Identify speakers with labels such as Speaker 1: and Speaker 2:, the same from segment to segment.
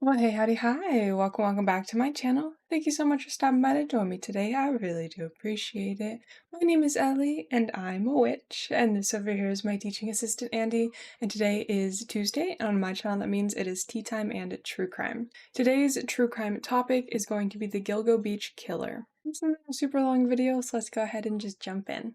Speaker 1: Well, hey, howdy, hi. Welcome back to my channel. Thank you so much for stopping by to join me today. I really do appreciate it. My name is Ellie, and I'm a witch, and this over here is my teaching assistant, Andy, and today is Tuesday, and on my channel that means it is tea time and true crime. Today's true crime topic is going to be the Gilgo Beach Killer. It's not a super long video, so let's go ahead and just jump in.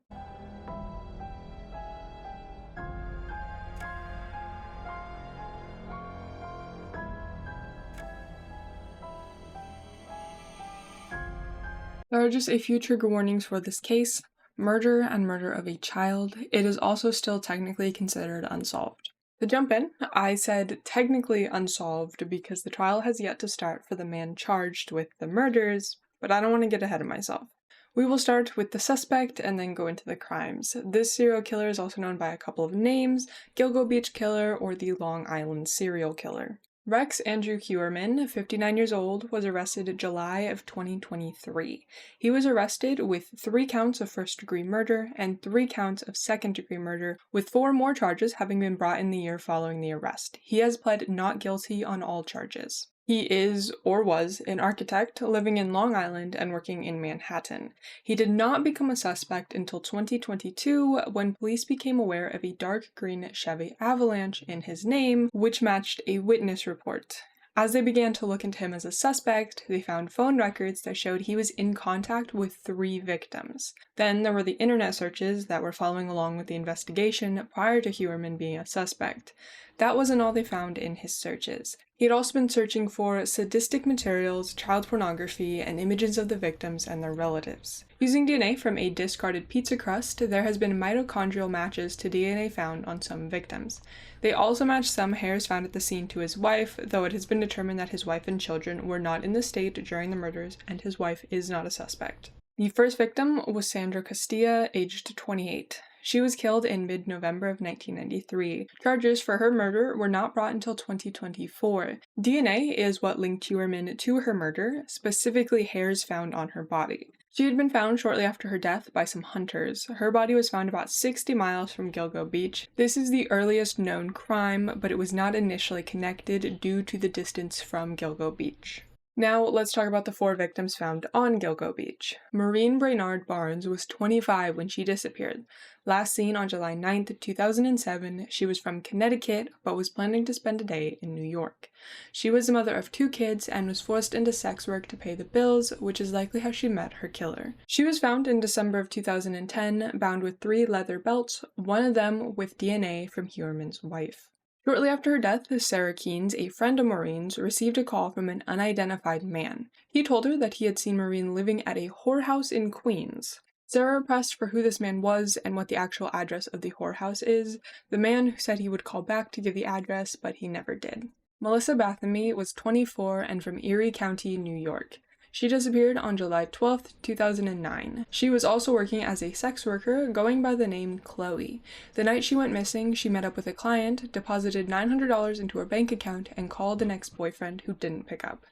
Speaker 1: There are just a few trigger warnings for this case. Murder and murder of a child. It is also still technically considered unsolved. To jump in, I said technically unsolved because the trial has yet to start for the man charged with the murders, but I don't want to get ahead of myself. We will start with the suspect and then go into the crimes. This serial killer is also known by a couple of names: Gilgo Beach Killer or the Long Island Serial Killer. Rex Andrew Heuermann, 59 years old, was arrested July of 2023. He was arrested with 3 counts of first-degree murder and 3 counts of second-degree murder, with 4 more charges having been brought in the year following the arrest. He has pled not guilty on all charges. He is, or was, an architect living in Long Island and working in Manhattan. He did not become a suspect until 2022 when police became aware of a dark green Chevy Avalanche in his name, which matched a witness report. As they began to look into him as a suspect, they found phone records that showed he was in contact with 3 victims. Then there were the internet searches that were following along with the investigation prior to Heuermann being a suspect. That wasn't all they found in his searches. He had also been searching for sadistic materials, child pornography, and images of the victims and their relatives. Using DNA from a discarded pizza crust, there has been mitochondrial matches to DNA found on some victims. They also matched some hairs found at the scene to his wife, though it has been determined that his wife and children were not in the state during the murders, and his wife is not a suspect. The first victim was Sandra Castilla, aged 28. She was killed in mid-November of 1993. Charges for her murder were not brought until 2024. DNA is what linked Heuermann to her murder, specifically hairs found on her body. She had been found shortly after her death by some hunters. Her body was found about 60 miles from Gilgo Beach. This is the earliest known crime, but it was not initially connected due to the distance from Gilgo Beach. Now, let's talk about the 4 victims found on Gilgo Beach. Maureen Brainard Barnes was 25 when she disappeared. Last seen on July 9, 2007, she was from Connecticut, but was planning to spend a day in New York. She was the mother of 2 kids and was forced into sex work to pay the bills, which is likely how she met her killer. She was found in December of 2010, bound with 3 leather belts, one of them with DNA from Heuermann's wife. Shortly after her death, Sarah Keynes, a friend of Maureen's, received a call from an unidentified man. He told her that he had seen Maureen living at a whorehouse in Queens. Sarah pressed for who this man was and what the actual address of the whorehouse is. The man said he would call back to give the address, but he never did. Melissa Bathamy was 24 and from Erie County, New York. She disappeared on July 12, 2009. She was also working as a sex worker, going by the name Chloe. The night she went missing, she met up with a client, deposited $900 into her bank account, and called an ex-boyfriend who didn't pick up.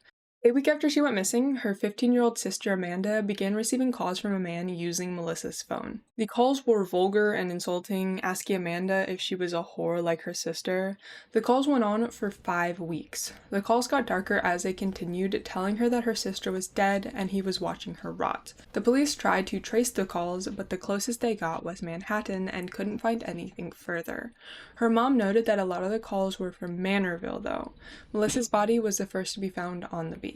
Speaker 1: A week after she went missing, her 15-year-old sister Amanda began receiving calls from a man using Melissa's phone. The calls were vulgar and insulting, asking Amanda if she was a whore like her sister. The calls went on for 5 weeks. The calls got darker as they continued, telling her that her sister was dead and he was watching her rot. The police tried to trace the calls, but the closest they got was Manhattan and couldn't find anything further. Her mom noted that a lot of the calls were from Manorville, though. Melissa's body was the first to be found on the beach.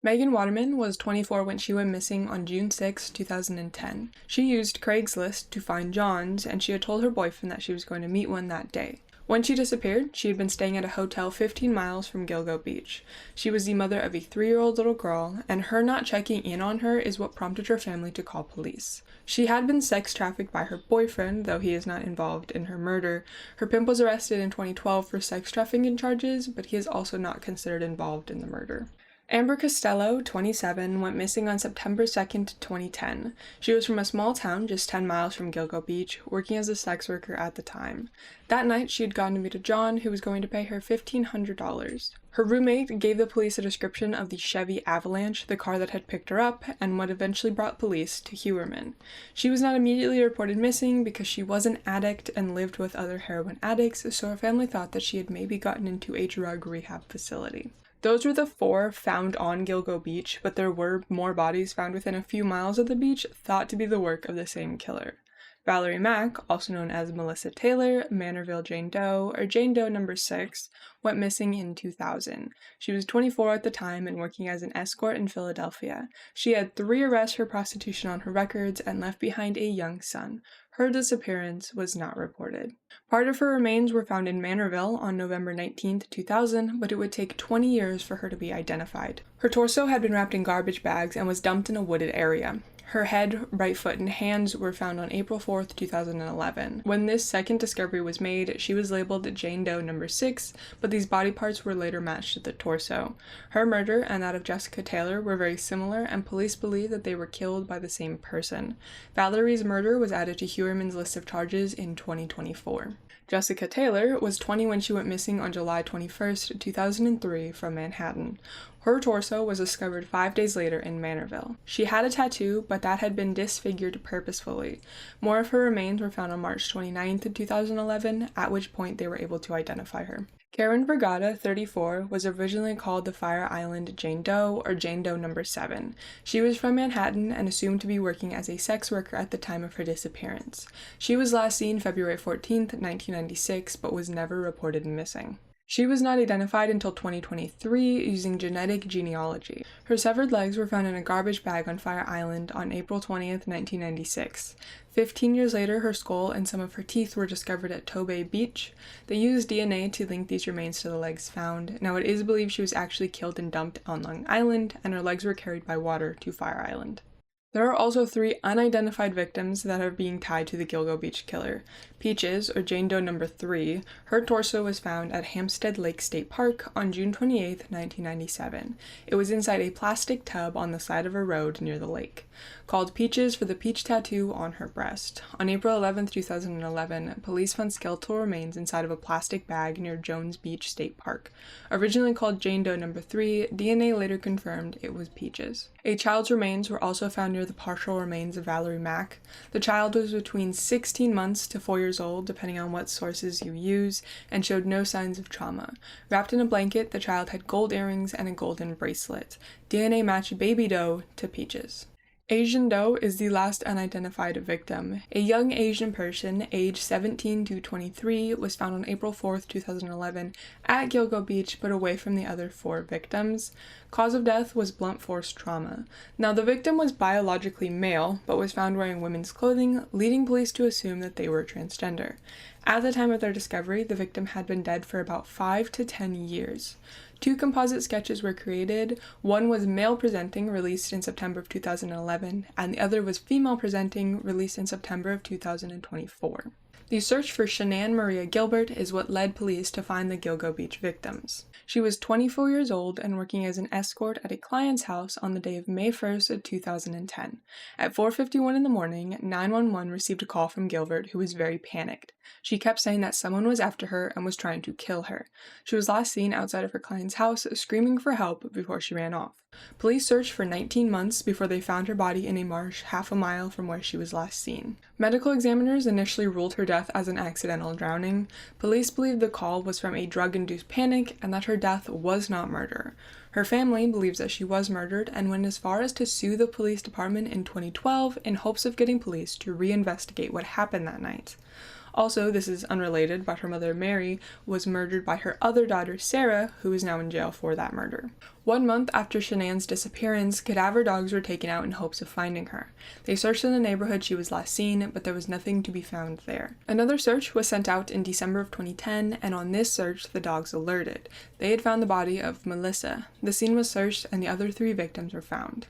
Speaker 1: Megan Waterman was 24 when she went missing on June 6, 2010. She used Craigslist to find John's, and she had told her boyfriend that she was going to meet one that day. When she disappeared, she had been staying at a hotel 15 miles from Gilgo Beach. She was the mother of a 3-year-old little girl, and her not checking in on her is what prompted her family to call police. She had been sex trafficked by her boyfriend, though he is not involved in her murder. Her pimp was arrested in 2012 for sex trafficking charges, but he is also not considered involved in the murder. Amber Costello, 27, went missing on September 2, 2010. She was from a small town just 10 miles from Gilgo Beach, working as a sex worker at the time. That night, she had gone to meet a John who was going to pay her $1,500. Her roommate gave the police a description of the Chevy Avalanche, the car that had picked her up, and what eventually brought police to Heuermann. She was not immediately reported missing because she was an addict and lived with other heroin addicts, so her family thought that she had maybe gotten into a drug rehab facility. Those were the 4 found on Gilgo Beach, but there were more bodies found within a few miles of the beach, thought to be the work of the same killer. Valerie Mack, also known as Melissa Taylor, Manorville Jane Doe, or Jane Doe number 6, went missing in 2000. She was 24 at the time and working as an escort in Philadelphia. She had 3 arrests for prostitution on her records and left behind a young son. Her disappearance was not reported. Part of her remains were found in Manorville on November 19, 2000, but it would take 20 years for her to be identified. Her torso had been wrapped in garbage bags and was dumped in a wooded area. Her head, right foot, and hands were found on April 4, 2011. When this second discovery was made, she was labeled Jane Doe number 6, but these body parts were later matched to the torso. Her murder and that of Jessica Taylor were very similar, and police believe that they were killed by the same person. Valerie's murder was added to Heuermann's list of charges in 2024. Jessica Taylor was 20 when she went missing on July 21, 2003 from Manhattan. Her torso was discovered 5 days later in Manorville. She had a tattoo, but that had been disfigured purposefully. More of her remains were found on March 29, 2011, at which point they were able to identify her. Karen Vergata, 34, was originally called the Fire Island Jane Doe, or Jane Doe number 7. She was from Manhattan and assumed to be working as a sex worker at the time of her disappearance. She was last seen February 14, 1996, but was never reported missing. She was not identified until 2023 using genetic genealogy. Her severed legs were found in a garbage bag on Fire Island on April 20th, 1996. 15 years later, her skull and some of her teeth were discovered at Tobay Beach. They used DNA to link these remains to the legs found. Now, it is believed she was actually killed and dumped on Long Island, and her legs were carried by water to Fire Island. There are also 3 unidentified victims that are being tied to the Gilgo Beach killer. Peaches, or Jane Doe number 3, her torso was found at Hampstead Lake State Park on June 28, 1997. It was inside a plastic tub on the side of a road near the lake. Called Peaches for the peach tattoo on her breast. On April 11, 2011, police found skeletal remains inside of a plastic bag near Jones Beach State Park. Originally called Jane Doe number 3, DNA later confirmed it was Peaches. A child's remains were also found near the partial remains of Valerie Mack. The child was between 16 months to 4 years old, depending on what sources you use, and showed no signs of trauma. Wrapped in a blanket, the child had gold earrings and a golden bracelet. DNA matched Baby Doe to Peaches. Asian Doe is the last unidentified victim. A young Asian person, aged 17 to 23, was found on April 4, 2011 at Gilgo Beach, but away from the other 4 victims. Cause of death was blunt force trauma. Now, the victim was biologically male, but was found wearing women's clothing, leading police to assume that they were transgender. At the time of their discovery, the victim had been dead for about 5 to 10 years. 2 composite sketches were created. One was male presenting, released in September of 2011, and the other was female presenting, released in September of 2024. The search for Shanann Maria Gilbert is what led police to find the Gilgo Beach victims. She was 24 years old and working as an escort at a client's house on the day of May 1st of 2010. At 4:51 in the morning, 911 received a call from Gilbert, who was very panicked. She kept saying that someone was after her and was trying to kill her. She was last seen outside of her client's house, screaming for help before she ran off. Police searched for 19 months before they found her body in a marsh half a mile from where she was last seen. Medical examiners initially ruled her death as an accidental drowning. Police believe the call was from a drug-induced panic and that her death was not murder. Her family believes that she was murdered and went as far as to sue the police department in 2012 in hopes of getting police to reinvestigate what happened that night. Also, this is unrelated, but her mother, Mary, was murdered by her other daughter, Sarah, who is now in jail for that murder. 1 month after Shanann's disappearance, cadaver dogs were taken out in hopes of finding her. They searched in the neighborhood she was last seen, but there was nothing to be found there. Another search was sent out in December of 2010, and on this search, the dogs alerted. They had found the body of Melissa. The scene was searched, and the other 3 victims were found.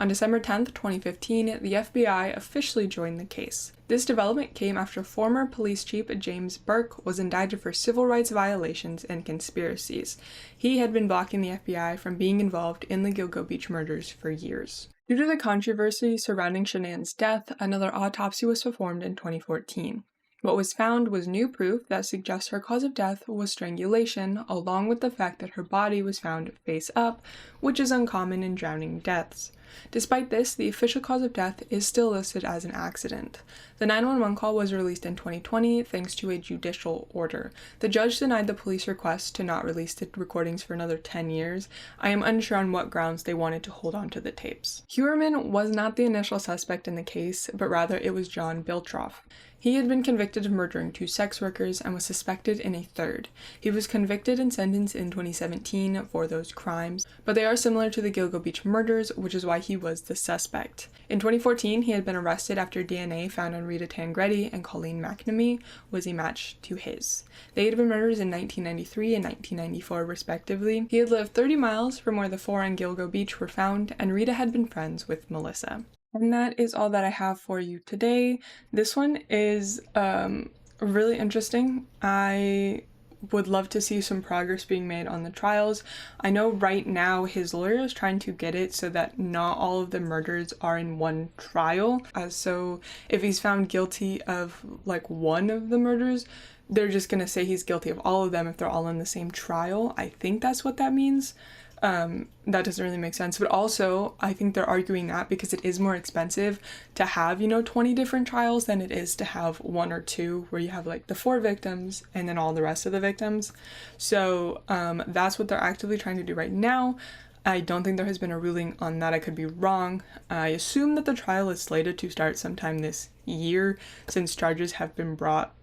Speaker 1: On December 10, 2015, the FBI officially joined the case. This development came after former police chief James Burke was indicted for civil rights violations and conspiracies. He had been blocking the FBI from being involved in the Gilgo Beach murders for years. Due to the controversy surrounding Shanann's death, another autopsy was performed in 2014. What was found was new proof that suggests her cause of death was strangulation, along with the fact that her body was found face up, which is uncommon in drowning deaths. Despite this, the official cause of death is still listed as an accident. The 911 call was released in 2020 thanks to a judicial order. The judge denied the police request to not release the recordings for another 10 years. I am unsure on what grounds they wanted to hold on to the tapes. Huerman was not the initial suspect in the case, but rather it was John Biltroff. He had been convicted of murdering 2 sex workers and was suspected in a third. He was convicted and sentenced in 2017 for those crimes, but they are similar to the Gilgo Beach murders, which is why he was the suspect. In 2014, he had been arrested after DNA found on Rita Tangretti and Colleen McNamee was a match to his. They had been murdered in 1993 and 1994, respectively. He had lived 30 miles from where the 4 on Gilgo Beach were found, and Rita had been friends with Melissa. And that is all that I have for you today. This one is really interesting. I would love to see some progress being made on the trials. I know right now his lawyer is trying to get it so that not all of the murders are in one trial. So if he's found guilty of like one of the murders, they're just gonna say he's guilty of all of them if they're all in the same trial. I think that's what that means. That doesn't really make sense, but also I think they're arguing that because it is more expensive to have 20 different trials than it is to have 1 or 2 where you have like the 4 victims and then all the rest of the victims. So that's what they're actively trying to do right now. I don't think there has been a ruling on that. I could be wrong. I assume that the trial is slated to start sometime this year since charges have been brought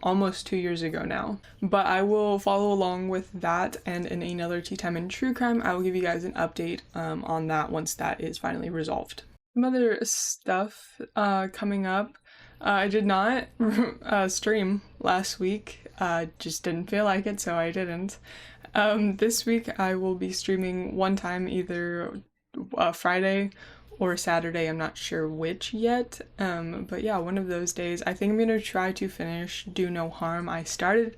Speaker 1: almost 2 years ago now. But I will follow along with that, and in another Tea Time and True Crime, I will give you guys an update on that once that is finally resolved. Some other stuff coming up. I did not stream last week. Just didn't feel like it, so I didn't. This week I will be streaming one time, either Friday or Saturday. I'm not sure which yet. But yeah, one of those days. I think I'm gonna try to finish Do No Harm. I started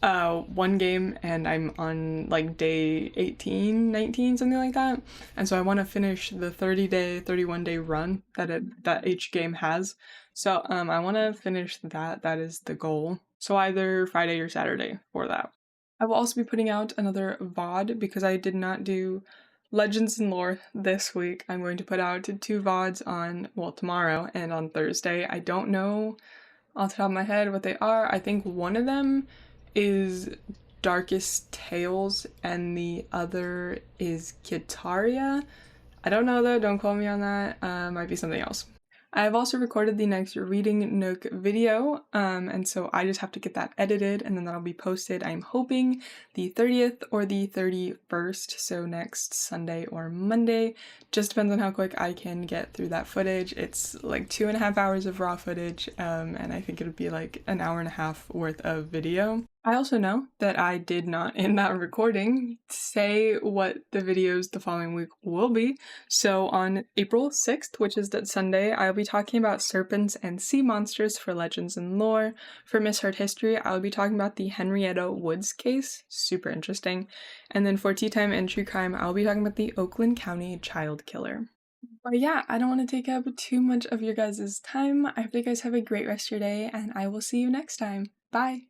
Speaker 1: one game and I'm on like day 18, 19, something like that. And so I want to finish the 30-day, 31-day run that each game has. So I want to finish that. That is the goal. So either Friday or Saturday for that. I will also be putting out another VOD because I did not do Legends and Lore this week. I'm going to put out 2 VODs on, well, tomorrow and on Thursday. I don't know off the top of my head what they are. I think one of them is Darkest Tales and the other is Kitaria. I don't know though, don't quote me on that. Might be something else. I have also recorded the next Reading Nook video, and so I just have to get that edited and then that'll be posted. I'm hoping the 30th or the 31st, so next Sunday or Monday. Just depends on how quick I can get through that footage. It's like 2.5 hours of raw footage, and I think it would be like an hour and a half worth of video. I also know that I did not, in that recording, say what the videos the following week will be. So on April 6th, which is that Sunday, I'll be talking about serpents and sea monsters for Legends and Lore. For Misheard History, I'll be talking about the Henrietta Woods case. Super interesting. And then for Tea Time and True Crime, I'll be talking about the Oakland County child killer. But yeah, I don't want to take up too much of your guys' time. I hope you guys have a great rest of your day, and I will see you next time. Bye!